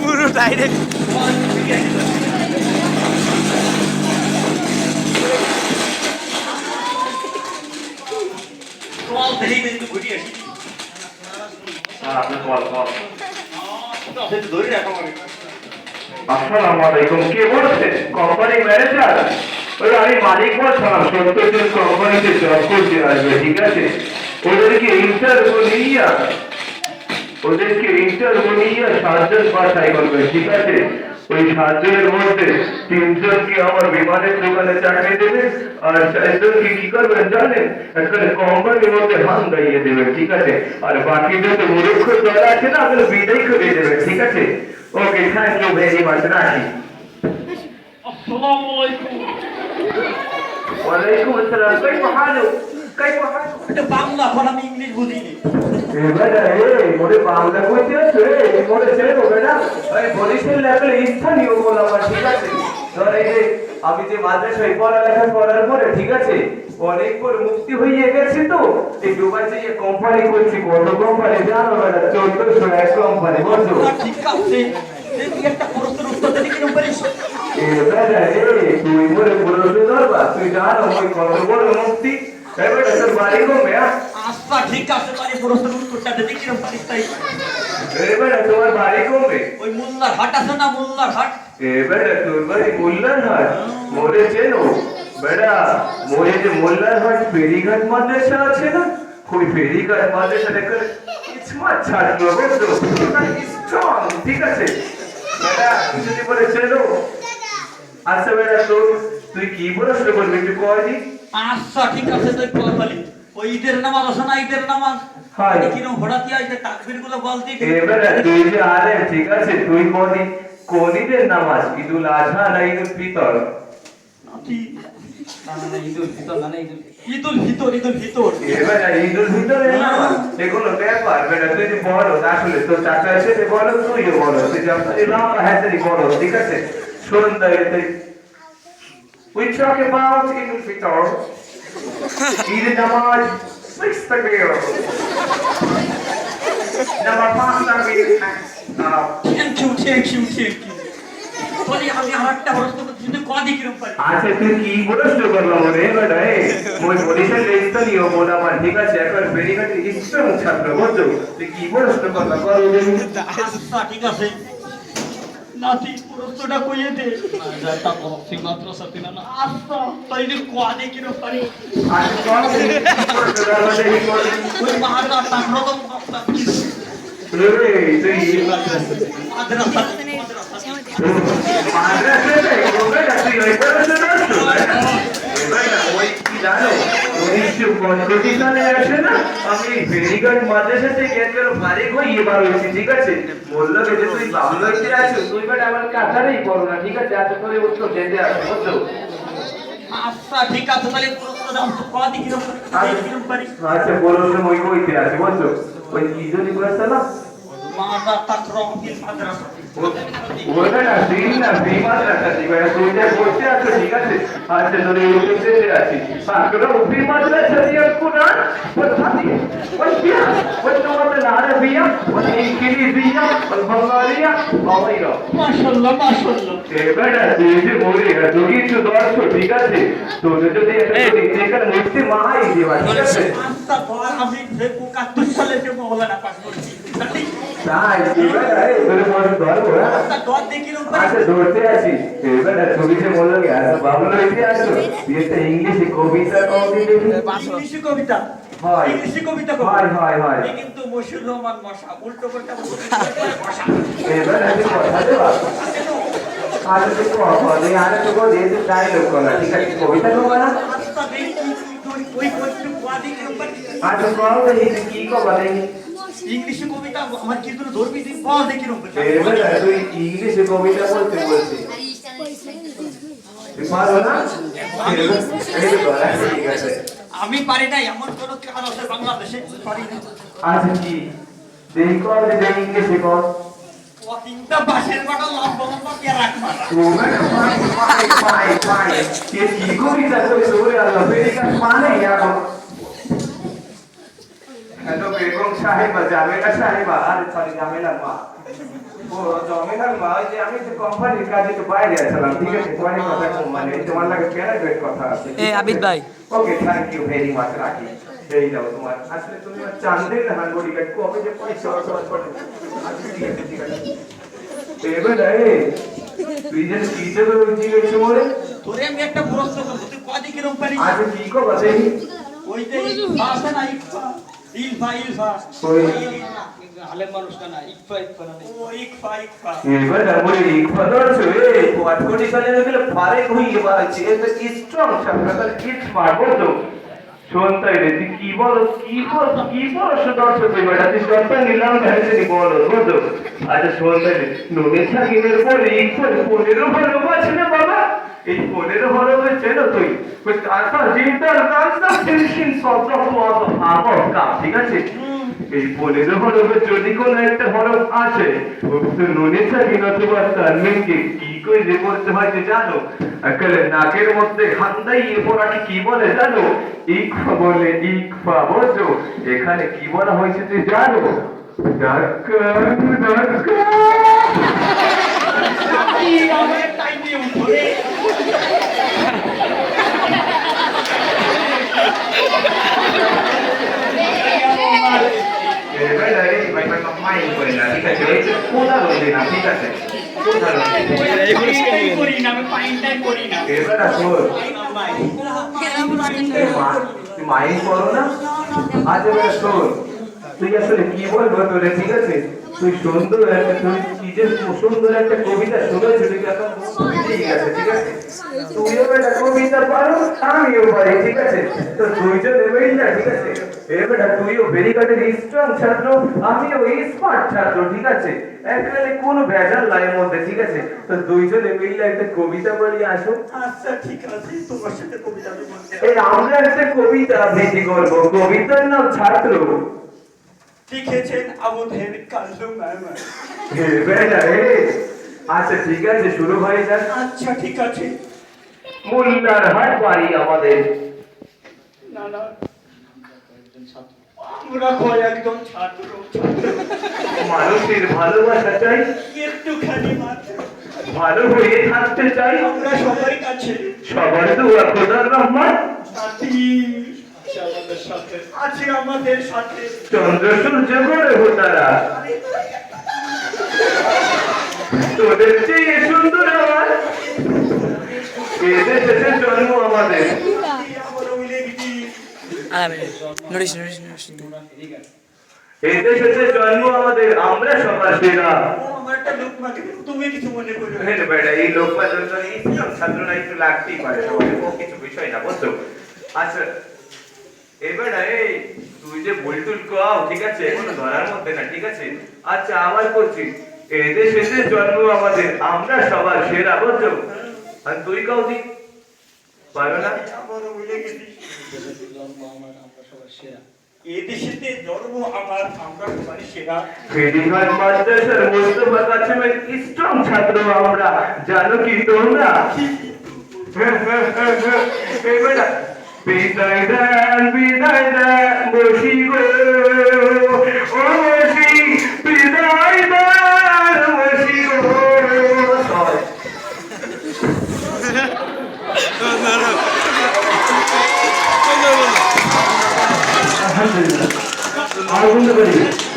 পুরো ডাইরেক্ট আসসালামু আলাইকুম। কে বলছেন? Company manager? ওই আমি মালিক বলছিলাম, 70 জন কোম্পানিতে জব করতে আসবে, ঠিক আছে? ওদেরকে ইন্টারভিউ নিয়ে 7 জন বাছাই করবে, ঠিক আছে? ওই 7 জনের মধ্যে 3 জনকে আমার বিমানের দোকানে চাকরি দেবে, আর 4 জনকে কি করবেন জানেন? একটা কোম্পানির মধ্যে হান গাইয়ে দেবেন, ঠিক আছে? আর বাকি যত মূর্খ দল আছে না, ওগুলো বিদায় করে দেবেন, ঠিক আছে? ওকে, থ্যাংক ইউ ভেরি মাচ, রাখি। আসসালামু আলাইকুম। ওয়ালাইকুম আসসালাম। কাইফা হালুক? কাইফা হালুক? এটা বাংলা, এখন আমি ইংলিশ বুঝিনি। বেটা মোরে বাংলা কইতে আছে, মোরে ছেড়ো বেটা। ওই বরিশাল লেভেলে স্থানীয় বলাবার, ঠিক আছে? ধর এই যে আমি যে মাদ্রাসায় পড়ালেখা করার পরে, ঠিক আছে, অনেক পর মুক্তি হয়ে গেছে, তো এই দুবাই যে কোম্পানি করছি, কত কোম্পানি জানো বেটা? 1401 কোম্পানি, বুঝছো? ঠিক আছে, তুই একটা প্রশ্নের উত্তর দিতে কিরকম পারিস? বেটা তুই মোরে প্রশ্ন ধরবা? তুই জানো ওই কত বড় মুক্তি? বেটা তোর বাড়ি কমে? আচ্ছা ঠিক আছে, তাহলে প্রশ্নের উত্তরটা দিতে কিরকম পারিস? তাই বেটা তোমার বাড়ি কমে? ওই মোল্লার হাট আছে না, মোল্লার হাট? বেটা তোর বাড়ি মোল্লার হাট? মোরে চেনো বেটা? মোরে যে মোল্লার হাট ফেরিঘাট মাদ্রাসা আছে না, ওই ফেরিঘাট মাদ্রাসাটা করে স্মার্ট ছাত্র, বুঝছো? স্ট্রং, ঠিক আছে বেটা? তুই যদি বলে চেনো। আচ্ছা বেটা তুই কি প্রশ্ন করবি একটু কয়নি? আচ্ছা ঠিক আছে, তুই বলি ওই ঈদের নামাজ আছে না, ঈদের নামাজ কিরকম হঠাৎ আইতে তাকবীর গুলো বলতে? বেটা তুই যে আরে ঠিক আছে, তুই কোন ঈদের নামাজ? ঈদুল আজহা না ঈদুল ফিতর? ঈদুল ফিতর। বেটা ঈদুল ফিতরের নামাজ এগুলো ব্যাপার বেটা। তুই যে বলো আসলে তোর চাচা এসে বলো, তুইও বলো, তুই হাজারি বলো, ঠিক আছে? শোন তাই we talk about ঈদুল ফিতর, ঈদের নামাজ 6 তাকবীর, নাম্বার 5 তাকবীর। Thank you. বলি আমি আরেকটা প্রশ্ন করতে, কিন্তু কদি কিরকম পারি? আচ্ছা তুই কি প্রশ্ন করলাম রে বেটা? মই বরিশাল স্থানীয় বলাবার, ঠিক আছে? একবার ফেরিঘাটে স্ট্রং ছাত্র, বুঝছো? তুই কি প্রশ্ন করলাম বল? আচ্ছা ঠিক আছে, নাতি প্রশ্নটা কইয়ে দে। যাটা করছি মাত্র সাথে না। আচ্ছা তাইলে কদি কিরকম পারি? আচ্ছা কল প্রশ্ন দাও দেখি কল। ওই মাহারা তাহরদম কথা কি রে তুই মাদ্রাসা মাদ্রাসাতে কোথায় তুই ওই প্রশ্ন করছিস? বেটা ওই কি জানো 1965 সালে আসে না, আমি ফেরিঘাট মাদ্রাসা থেকে একবার ফারিক হই এবার হয়েছি, ঠিক আছে? বললো যে তুই বাংলাতে আছো, তুই বেটা আমার কাছারেই পড়ো না, ঠিক আছে? আচ্ছা তোর উত্তর দিতে আসো, বুঝছো? আচ্ছা ঠিক আছে, তাহলে প্রশ্নটা কদি কিরকম পারি? আচ্ছা প্রশ্ন ওই কইতে আছে, বুঝছো? ওই কি যদি বলছ না মাদা তাকরাম ফিল মাদ্রাসা, ওটা না দিন না বিমাদ্রাসা, ঠিক আছে? তুই যা বলতে আছো, ঠিক আছে? আচ্ছা তোর উত্তর দিতে আছি। তাকরাম ফিল মাদ্রাসা দিয়ে কুরআন والحديث والفقه واللغة العربية والإنجليزية والبنغالية وغيرها। মাশাআল্লাহ। বেটা তুই যে বলি তুই কিছু দর্শক, ঠিক আছে? তোর যদি একটা মুক্তি মাহাই দিবা, ঠিক আছে? আচ্ছা বল, আমি 71 সালে যে মওলানা পাস করছি, তাই বেটা তোর মনে ধরবো না? আচ্ছা দর দেখি কিরকম পারি? আচ্ছা ধরতে আছি। বেটা তুমি যে বললো কি আর বাবুল হইতে আসো, তুই একটা ইংলিশে কবিতা কবি দেখি। ইংলিশে কবিতা হয় ইংলিশে কবিতা হয় এই কিন্তু মশিউর রহমান মশা উল্টো করতে মশা বেটা তুই কথা দেবা? আরে তুই কথা দে, আরে তোকে দিয়ে তুই ডায়লগ করা, ঠিক আছে? কবিতা কবা না? আচ্ছা দেখি তুই ওই কইতে কদি কিরকম পারি? আচ্ছা কও দেখি তুই কি কবা দেখি। ইংলিশে কবিতা আমার কি করে ধরবি তুই বল দেখি কিরকম পারি? বেটা তুই ইংলিশে কবিতা বলতে বলছিস, তুই পারো না? এই তো বলা, ঠিক আছে? আমি পারি না, এমন কোন কাজ আছে বাংলাদেশে পারি না। আচ্ছা কি সেই কল যে ইংলিশে কল ওয়াকিংটা বাসের কটা লম্বা লম্বা কে রাখবা ও ম্যাডাম পাই কে কি কবিতা কইছো রে আল্লাহ আমেরিকান মানে ইয়ার হ্যালো বেগম সাহেবা জামেলা সাহেবা আরে সরি জামেলা মা ও জামেলার মা ওই যে আমি তো কোম্পানির কাজে তো বাইরে আসলাম ঠিক আছে তোমার কথা কম মানে তোমার লাগে প্রাইভেট কথা আছে আবিদ ভাই okay thank you very much রাখি এই দাও তোমার আসলে তুমি চাঁদের হাঙ্গরি কাট কবে যে পয়সা অর্থ করে আচ্ছা ঠিক আছে ঠিক আছে এবার তুই যে কি দেবে ওই জিনিস মরে তোরে আমি একটা প্রশ্ন করব তুই কদি কিরম পারিস আজ কি কো বাজে ওই যে ভাষা না ইলফা ওই আলেম মানুষ না ইকফা না ও ইকফা এবার আমরে ইকফাদর ছুয়ে কোয়াট কোটি সালে গেলে ফারে কই বাজে এটা স্ট্রং শব্দটা কি মারবো তো শুনতাই রে তুই কি বল সুদর্শন তুই বেটা তুই সত্তা নিলাম ভেসে নি বল বুঝো আচ্ছা শুনতাই রে নুনে ছাগিনের পরে ইকফার 15 হরফ আছে না বাবা এই 15 হরফে চেনো তুই ওই আশা জিন্দার কাজটা ফিনিশিং শব্দ তো ভাবো কাপ ঠিক আছে এই 15 হরফে যদি কোনো একটা হরফ আছে তো নুনে ছাগিন অথবা তানমিনকে কি করে যে করতে হয় যে জানো আকলে নাকের মধ্যে খান্দাই এ পড়াকে কি বলে জানো ইকফা বলে ইকফা বুঝো এখানে কি বলা হয়েছে তুই জানো কি আমার টাইম দিয়ে উঠে এবার এই ভাই মাই করে না ঠিক আছে এই কোথা রইলে না ঠিক আছে কোথা রইলে করি না আমি পাইনটাই করি না এবার আসো তুই মাইন করো না আজ এবার শোন তুই আসলে কি বলবো তোরে ঠিক আছে তুই সুন্দর একটা তুই কি যে সুন্দর একটা কবিতা শুনেছিস তুই এখন ঠিক আছে ঠিক আছে তুইও একটা কবিতা পারো আমিও পারি ঠিক আছে তো দুইজন এবেই না ঠিক আছে এবারে তুইও ভেরিকাটের স্ট্রং ছাত্র আমিও স্মার্ট ছাত্র ঠিক আছে একবারে কোনো ভেজাল নাই মধ্যে ঠিক আছে তো দুইজন মিলে একটা কবিতা বলি আসো আচ্ছা ঠিক আছে তোমার সাথে কবিতা আমি বলতে এই আমরা একটা কবিতা আবৃত্তি করব কবিতার নাম ছাত্র লিখেছেন আমাদের কালু ম্যাম আচ্ছা ঠিক আছে শুরু হয়ে যাক আচ্ছা ঠিক আছে মোল্লার হাট বাড়ি আমাদের না না আমরা কয় একদম ছাত্র মানুষের ভালোবাসা চাই একটুখানি মাত্র ভালো হয়ে থাকতে চাই আমরা সবার কাছে সবার দোয়া খোদার রহমান সাথী আমাদের সাথে আছে আমাদের সাথে চন্দ্র সূর্য গড়ে তারা তোদের চেয়ে সুন্দর আমার এদের দেশে জন্ম আমাদের এদের দেশে জন্ম আমাদের আমরা সবার সেরা আমার একটা লোক মাকে তুমি কিছু মনে করো হ্যাঁ বেটা এই লোকটা জন্য ইসলাম ছাত্ররা একটু লাগতেই পারে সবাই ও কিছু বিষয় না বুঝছো আচ্ছা এবার এই তুই যে বুলটুল কাও ঠিক আছে কোনো ধরার মধ্যে না ঠিক আছে আচ্ছা আবার বলছি এদের শেষে জন্ম আমাদের আমরা সবার সেরা বুঝছো আর তুই কাও দি পারো না আমার বলে গেছি এই দেশেতে জন্ম আমার আমরা সবার সেরা ফেরিঘাট মাদ্রাসার মোস্তফা কাসেমের স্ট্রং ছাত্র আমরা জানো কি তোমরা এবার বিদায় দেন বসি গো ও বসি বিদায় দেন বসি গো আলহামদুলিল্লাহ আর বন্ধ করি